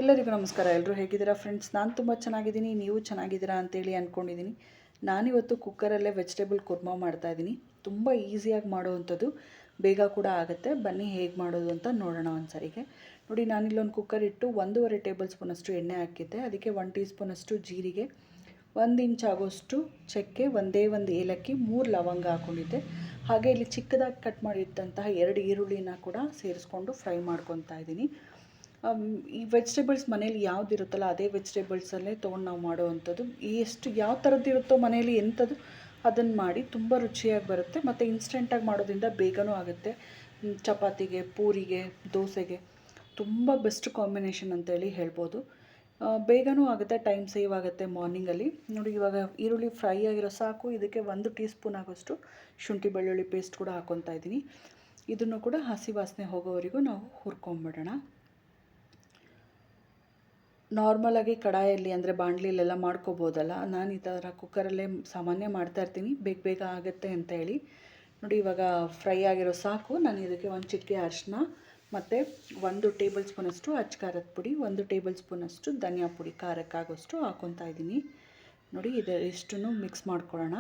ಎಲ್ಲರಿಗೂ ನಮಸ್ಕಾರ. ಎಲ್ಲರೂ ಹೇಗಿದ್ದೀರಾ ಫ್ರೆಂಡ್ಸ್? ನಾನು ತುಂಬ ಚೆನ್ನಾಗಿದ್ದೀನಿ, ನೀವು ಚೆನ್ನಾಗಿದ್ದೀರಾ ಅಂತೇಳಿ ಅಂದ್ಕೊಂಡಿದ್ದೀನಿ. ನಾನಿವತ್ತು ಕುಕ್ಕರಲ್ಲೇ ವೆಜಿಟೇಬಲ್ ಕುರ್ಮಾ ಮಾಡ್ತಾಯಿದ್ದೀನಿ. ತುಂಬ ಈಸಿಯಾಗಿ ಮಾಡೋವಂಥದ್ದು, ಬೇಗ ಕೂಡ ಆಗುತ್ತೆ. ಬನ್ನಿ ಹೇಗೆ ಮಾಡೋದು ಅಂತ ನೋಡೋಣ ಒಂದ್ಸರಿಗೆ. ನೋಡಿ, ನಾನಿಲ್ಲೊಂದು ಕುಕ್ಕರ್ ಇಟ್ಟು 1.5 ಟೇಬಲ್ ಸ್ಪೂನಷ್ಟು ಎಣ್ಣೆ ಹಾಕಿದ್ದೆ. ಅದಕ್ಕೆ 1 ಟೀ ಸ್ಪೂನಷ್ಟು ಜೀರಿಗೆ, 1 ಇಂಚ್ ಆಗೋಷ್ಟು ಚಕ್ಕೆ, ಒಂದೇ ಒಂದು ಏಲಕ್ಕಿ, 3 ಲವಂಗ ಹಾಕ್ಕೊಂಡಿದ್ದೆ. ಹಾಗೆ ಇಲ್ಲಿ ಚಿಕ್ಕದಾಗಿ ಕಟ್ ಮಾಡಿಟ್ಟಂತಹ 2 ಈರುಳ್ಳಿನ ಕೂಡ ಸೇರಿಸ್ಕೊಂಡು ಫ್ರೈ ಮಾಡ್ಕೊತಾ ಇದ್ದೀನಿ. ಈ ವೆಜಿಟೇಬಲ್ಸ್ ಮನೇಲಿ ಯಾವುದಿರುತ್ತಲ್ಲ ಅದೇ ವೆಜಿಟೇಬಲ್ಸಲ್ಲೇ ತೊಗೊಂಡು ನಾವು ಮಾಡೋವಂಥದ್ದು. ಎಷ್ಟು ಯಾವ ಥರದ್ದು ಇರುತ್ತೋ ಮನೇಲಿ ಎಂಥದ್ದು ಅದನ್ನು ಮಾಡಿ ತುಂಬ ರುಚಿಯಾಗಿ ಬರುತ್ತೆ. ಮತ್ತು ಇನ್ಸ್ಟೆಂಟಾಗಿ ಮಾಡೋದ್ರಿಂದ ಬೇಗನೂ ಆಗುತ್ತೆ. ಚಪಾತಿಗೆ, ಪೂರಿಗೆ, ದೋಸೆಗೆ ತುಂಬ ಬೆಸ್ಟ್ ಕಾಂಬಿನೇಷನ್ ಅಂತೇಳಿ ಹೇಳ್ಬೋದು. ಬೇಗನೂ ಆಗುತ್ತೆ, ಟೈಮ್ ಸೇವ್ ಆಗುತ್ತೆ ಮಾರ್ನಿಂಗಲ್ಲಿ. ನೋಡಿ, ಇವಾಗ ಈರುಳ್ಳಿ ಫ್ರೈ ಆಗಿರೋ ಸಾಕು. ಇದಕ್ಕೆ 1 ಟೀ ಸ್ಪೂನ್ ಆಗೋಷ್ಟು ಶುಂಠಿ ಬೆಳ್ಳುಳ್ಳಿ ಪೇಸ್ಟ್ ಕೂಡ ಹಾಕ್ಕೊತಾ ಇದ್ದೀನಿ. ಇದನ್ನು ಕೂಡ ಹಸಿ ವಾಸನೆ ಹೋಗೋವರೆಗೂ ನಾವು ಹುರ್ಕೊಂಬಿಡೋಣ. ನಾರ್ಮಲಾಗಿ ಕಡಾಯಲ್ಲಿ ಅಂದರೆ ಬಾಣಲಿಲೆಲ್ಲ ಮಾಡ್ಕೋಬೋದಲ್ಲ, ನಾನು ಈ ಥರ ಕುಕ್ಕರಲ್ಲೇ ಸಾಮಾನ್ಯ ಮಾಡ್ತಾಯಿರ್ತೀನಿ, ಬೇಗ ಬೇಗ ಆಗುತ್ತೆ ಅಂತ ಹೇಳಿ. ನೋಡಿ, ಇವಾಗ ಫ್ರೈ ಆಗಿರೋ ಸಾಕು. ನಾನು ಇದಕ್ಕೆ 1 ಚಿಟಿಕೆ ಅರಿಶಿನ ಮತ್ತು 1 ಟೇಬಲ್ ಸ್ಪೂನಷ್ಟು ಅಚ್ಚ ಖಾರದ ಪುಡಿ, 1 ಟೇಬಲ್ ಸ್ಪೂನಷ್ಟು ಧನಿಯಾ ಪುಡಿ, ಖಾರಕ್ಕಾಗೋಷ್ಟು ಹಾಕ್ಕೊತಾ ಇದ್ದೀನಿ. ನೋಡಿ, ಇಷ್ಟನ್ನು ಮಿಕ್ಸ್ ಮಾಡ್ಕೊಳ್ಳೋಣ.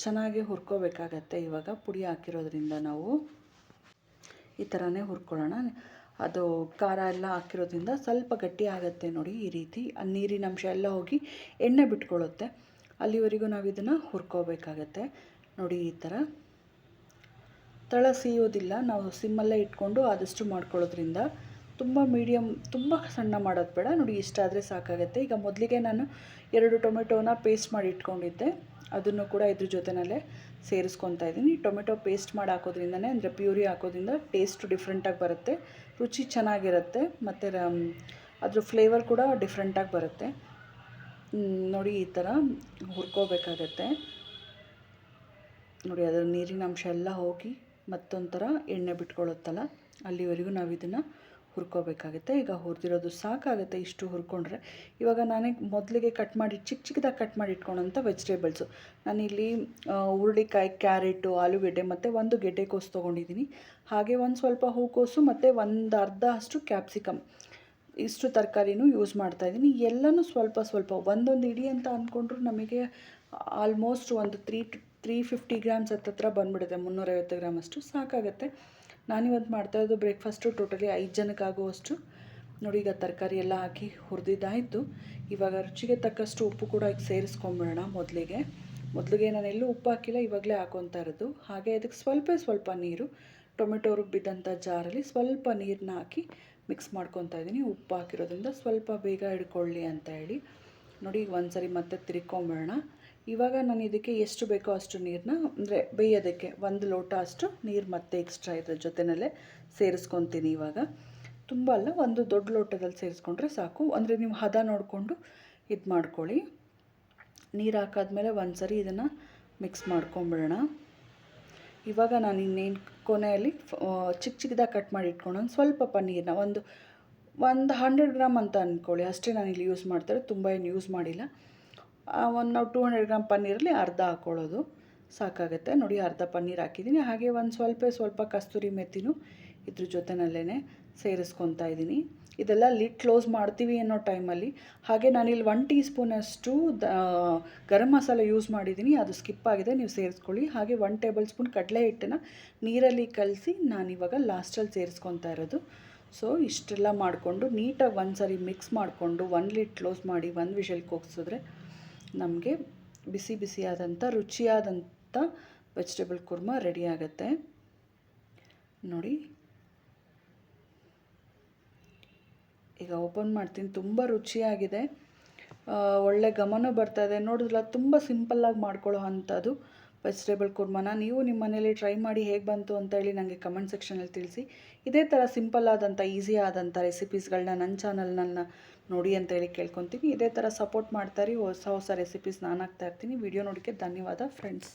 ಚೆನ್ನಾಗಿ ಹುರ್ಕೋಬೇಕಾಗತ್ತೆ. ಇವಾಗ ಪುಡಿ ಹಾಕಿರೋದ್ರಿಂದ ನಾವು ಈ ಥರನೇ ಹುರ್ಕೊಳ್ಳೋಣ. ಅದು ಖಾರ ಎಲ್ಲ ಹಾಕಿರೋದ್ರಿಂದ ಸ್ವಲ್ಪ ಗಟ್ಟಿ ಆಗುತ್ತೆ. ನೋಡಿ, ಈ ರೀತಿ ನೀರಿನ ಅಂಶ ಎಲ್ಲ ಹೋಗಿ ಎಣ್ಣೆ ಬಿಟ್ಕೊಳ್ಳುತ್ತೆ. ಅಲ್ಲಿವರೆಗೂ ನಾವು ಇದನ್ನು ಹುರ್ಕೋಬೇಕಾಗತ್ತೆ. ನೋಡಿ, ಈ ಥರ ತಳ ಸೀಯೋದಿಲ್ಲ. ನಾವು ಸಿಮ್ಮಲ್ಲೇ ಇಟ್ಕೊಂಡು ಆದಷ್ಟು ಮಾಡ್ಕೊಳ್ಳೋದ್ರಿಂದ ತುಂಬ ಮೀಡಿಯಮ್, ತುಂಬ ಸಣ್ಣ ಮಾಡೋದು ಬೇಡ. ನೋಡಿ, ಇಷ್ಟಾದರೆ ಸಾಕಾಗುತ್ತೆ. ಈಗ ಮೊದಲಿಗೆ ನಾನು 2 ಟೊಮೆಟೋನ ಪೇಸ್ಟ್ ಮಾಡಿ ಇಟ್ಕೊಂಡಿದ್ದೆ, ಅದನ್ನು ಕೂಡ ಇದ್ರ ಜೊತೆಯಲ್ಲೇ ಸೇರಿಸ್ಕೊತಾ ಇದ್ದೀನಿ. ಟೊಮೆಟೊ ಪೇಸ್ಟ್ ಮಾಡಿ ಹಾಕೋದ್ರಿಂದನೇ, ಅಂದರೆ ಪ್ಯೂರಿ ಹಾಕೋದ್ರಿಂದ ಟೇಸ್ಟು ಡಿಫ್ರೆಂಟಾಗಿ ಬರುತ್ತೆ, ರುಚಿ ಚೆನ್ನಾಗಿರುತ್ತೆ, ಮತ್ತು ಅದ್ರ ಫ್ಲೇವರ್ ಕೂಡ ಡಿಫ್ರೆಂಟಾಗಿ ಬರುತ್ತೆ. ನೋಡಿ, ಈ ಥರ ಹುರ್ಕೋಬೇಕಾಗತ್ತೆ. ನೋಡಿ, ಅದರ ನೀರಿನ ಅಂಶ ಎಲ್ಲ ಹೋಗಿ ಮತ್ತೊಂಥರ ಎಣ್ಣೆ ಬಿಟ್ಕೊಳ್ಳುತ್ತಲ್ಲ, ಅಲ್ಲಿವರೆಗೂ ನಾವು ಇದನ್ನು ಹುರ್ಕೋಬೇಕಾಗುತ್ತೆ. ಈಗ ಹುರಿದಿರೋದು ಸಾಕಾಗುತ್ತೆ. ಇಷ್ಟು ಹುರ್ಕೊಂಡ್ರೆ ಇವಾಗ ನಾನೇ ಮೊದಲಿಗೆ ಕಟ್ ಮಾಡಿ ಚಿಕ್ಕದಾಗಿ ಕಟ್ ಮಾಡಿ ಇಟ್ಕೊಳ್ಳೋಂಥ ವೆಜಿಟೇಬಲ್ಸು ನಾನಿಲ್ಲಿ ಹುರುಳಿಕಾಯಿ, ಕ್ಯಾರೆಟು, ಆಲೂಗೆಡ್ಡೆ ಮತ್ತು 1 ಗೆಡ್ಡೆಕೋಸು ತೊಗೊಂಡಿದ್ದೀನಿ. ಹಾಗೆ ಒಂದು ಸ್ವಲ್ಪ ಹೂಕೋಸು ಮತ್ತು ಒಂದು ಅರ್ಧ ಅಷ್ಟು ಕ್ಯಾಪ್ಸಿಕಮ್, ಇಷ್ಟು ತರಕಾರಿನೂ ಯೂಸ್ ಮಾಡ್ತಾಯಿದ್ದೀನಿ. ಎಲ್ಲನೂ ಸ್ವಲ್ಪ ಸ್ವಲ್ಪ ಒಂದೊಂದು ಇಡಿ ಅಂತ ಅಂದ್ಕೊಂಡ್ರು ನಮಗೆ ಆಲ್ಮೋಸ್ಟ್ ಒಂದು 350 ಗ್ರಾಮ್ಸ್ ಹತ್ತಿರ ಬಂದುಬಿಡುತ್ತೆ. 350 ಗ್ರಾಮ್ ಅಷ್ಟು ಸಾಕಾಗುತ್ತೆ. ನಾನಿವತ್ತು ಮಾಡ್ತಾಯಿದ್ದು ಬ್ರೇಕ್ಫಾಸ್ಟು ಟೋಟಲಿ 5 ಜನಕ್ಕಾಗುವಷ್ಟು. ನೋಡಿ, ಈಗ ತರಕಾರಿ ಎಲ್ಲ ಹಾಕಿ ಹುರಿದಿದ್ದಾಯಿತು. ಇವಾಗ ರುಚಿಗೆ ತಕ್ಕಷ್ಟು ಉಪ್ಪು ಕೂಡ ಈಗ ಸೇರಿಸ್ಕೊಂಬಿಡೋಣ. ಮೊದಲಿಗೆ ನಾನು ಎಲ್ಲೂ ಉಪ್ಪು ಹಾಕಿಲ್ಲ, ಇವಾಗಲೇ ಹಾಕೊತಾ ಇರೋದು. ಹಾಗೆ ಅದಕ್ಕೆ ಸ್ವಲ್ಪ ನೀರು, ಟೊಮೆಟೊ ರುಬ್ಬಿದಂಥ ಜಾರಲ್ಲಿ ಸ್ವಲ್ಪ ನೀರನ್ನ ಹಾಕಿ ಮಿಕ್ಸ್ ಮಾಡ್ಕೊತಾ ಇದ್ದೀನಿ. ಉಪ್ಪು ಹಾಕಿರೋದ್ರಿಂದ ಸ್ವಲ್ಪ ಬೇಗ ಹಿಡ್ಕೊಳ್ಳಿ ಅಂತ ಹೇಳಿ. ನೋಡಿ, ಈಗ ಒಂದ್ಸರಿ ಮತ್ತೆ ತಿರ್ಕೊಂಬಿಡೋಣ. ಇವಾಗ ನಾನು ಇದಕ್ಕೆ ಎಷ್ಟು ಬೇಕೋ ಅಷ್ಟು ನೀರನ್ನ, ಅಂದರೆ ಬೇಯೋದಕ್ಕೆ 1 ಲೋಟ ಅಷ್ಟು ನೀರು ಮತ್ತೆ ಎಕ್ಸ್ಟ್ರಾ ಇದ್ರ ಜೊತೆಯಲ್ಲೇ ಸೇರಿಸ್ಕೊತೀನಿ. ಇವಾಗ ತುಂಬ ಅಲ್ಲ, ಒಂದು ದೊಡ್ಡ ಲೋಟದಲ್ಲಿ ಸೇರಿಸ್ಕೊಂಡ್ರೆ ಸಾಕು. ಅಂದರೆ ನೀವು ಹದ ನೋಡಿಕೊಂಡು ಇದು ಮಾಡ್ಕೊಳ್ಳಿ. ನೀರು ಹಾಕಾದ್ಮೇಲೆ ಒಂದ್ಸರಿ ಇದನ್ನು ಮಿಕ್ಸ್ ಮಾಡ್ಕೊಂಬಿಡೋಣ. ಇವಾಗ ನಾನು ಇನ್ನೇನು ಕೊನೆಯಲ್ಲಿ ಚಿಕ್ಕದಾಗಿ ಕಟ್ ಮಾಡಿ ಇಟ್ಕೊಂಡು ಸ್ವಲ್ಪ ಪನ್ನೀರನ್ನ ಒಂದು 100 ಗ್ರಾಮ್ ಅಂತ ಅಂದ್ಕೊಳ್ಳಿ, ಅಷ್ಟೇ ನಾನಿಲ್ಲಿ ಯೂಸ್ ಮಾಡ್ತಾರೆ, ತುಂಬ ಏನು ಯೂಸ್ ಮಾಡಿಲ್ಲ. ನಾವು 200 ಗ್ರಾಮ್ ಪನ್ನೀರಲ್ಲಿ ಅರ್ಧ ಹಾಕ್ಕೊಳ್ಳೋದು ಸಾಕಾಗುತ್ತೆ. ನೋಡಿ, ಅರ್ಧ ಪನ್ನೀರ್ ಹಾಕಿದ್ದೀನಿ. ಹಾಗೆ ಒಂದು ಸ್ವಲ್ಪ ಕಸ್ತೂರಿ ಮೆಥಿನೂ ಇದ್ರ ಜೊತೆಯಲ್ಲೇ ಸೇರಿಸ್ಕೊತಾ ಇದ್ದೀನಿ. ಇದೆಲ್ಲ ಲಿಡ್ ಕ್ಲೋಸ್ ಮಾಡ್ತೀವಿ ಅನ್ನೋ ಟೈಮಲ್ಲಿ. ಹಾಗೆ ನಾನಿಲ್ಲಿ 1 ಟೀ ಸ್ಪೂನಷ್ಟು ಗರಂ ಮಸಾಲೆ ಯೂಸ್ ಮಾಡಿದ್ದೀನಿ, ಅದು ಸ್ಕಿಪ್ ಆಗಿದೆ, ನೀವು ಸೇರಿಸ್ಕೊಳ್ಳಿ. ಹಾಗೆ 1 ಟೇಬಲ್ ಸ್ಪೂನ್ ಕಡಲೆ ಹಿಟ್ಟನ್ನು ನೀರಲ್ಲಿ ಕಲಸಿ ನಾನಿವಾಗ ಲಾಸ್ಟಲ್ಲಿ ಸೇರಿಸ್ಕೊತಾ ಇರೋದು. ಸೊ ಇಷ್ಟೆಲ್ಲ ಮಾಡಿಕೊಂಡು ನೀಟಾಗಿ ಒಂದು ಸರಿ ಮಿಕ್ಸ್ ಮಾಡಿಕೊಂಡು 1 ಲಿಡ್ ಕ್ಲೋಸ್ ಮಾಡಿ 1 ವಿಷಲ್ ಕೂಗಿಸಿದ್ರೆ ನಮಗೆ ಬಿಸಿಯಾದಂಥ ರುಚಿಯಾದಂಥ ವೆಜಿಟೇಬಲ್ ಕುರ್ಮಾ ರೆಡಿ ಆಗುತ್ತೆ. ನೋಡಿ, ಈಗ ಓಪನ್ ಮಾಡ್ತೀನಿ. ತುಂಬ ರುಚಿಯಾಗಿದೆ, ಒಳ್ಳೆ ಘಮನೂ ಬರ್ತಾಯಿದೆ. ನೋಡಿದ್ರಲ್ಲ, ತುಂಬ ಸಿಂಪಲ್ಲಾಗಿ ಮಾಡ್ಕೊಳ್ಳೋ ಅಂಥದ್ದು ವೆಜಿಟೇಬಲ್ ಕುರ್ಮಾನ ನೀವು ನಿಮ್ಮ ಮನೇಲಿ ಟ್ರೈ ಮಾಡಿ ಹೇಗೆ ಬಂತು ಅಂತ ಹೇಳಿ ನನಗೆ ಕಮೆಂಟ್ ಸೆಕ್ಷನಲ್ಲಿ ತಿಳಿಸಿ. ಇದೇ ಥರ ಸಿಂಪಲ್ ಆದಂಥ ಈಸಿ ಆದಂಥ ರೆಸಿಪೀಸ್ಗಳನ್ನ ನನ್ನ ಚಾನಲ್ನ ನೋಡಿ ಅಂತೇಳಿ ಕೇಳ್ಕೊತೀನಿ. ಇದೇ ಥರ ಸಪೋರ್ಟ್ ಮಾಡ್ತಾರೆ. ಹೊಸ ರೆಸಿಪೀಸ್ ನಾನು ಹಾಕ್ತಾಯಿರ್ತೀನಿ. ವಿಡಿಯೋ ನೋಡೋಕ್ಕೆ ಧನ್ಯವಾದ ಫ್ರೆಂಡ್ಸ್.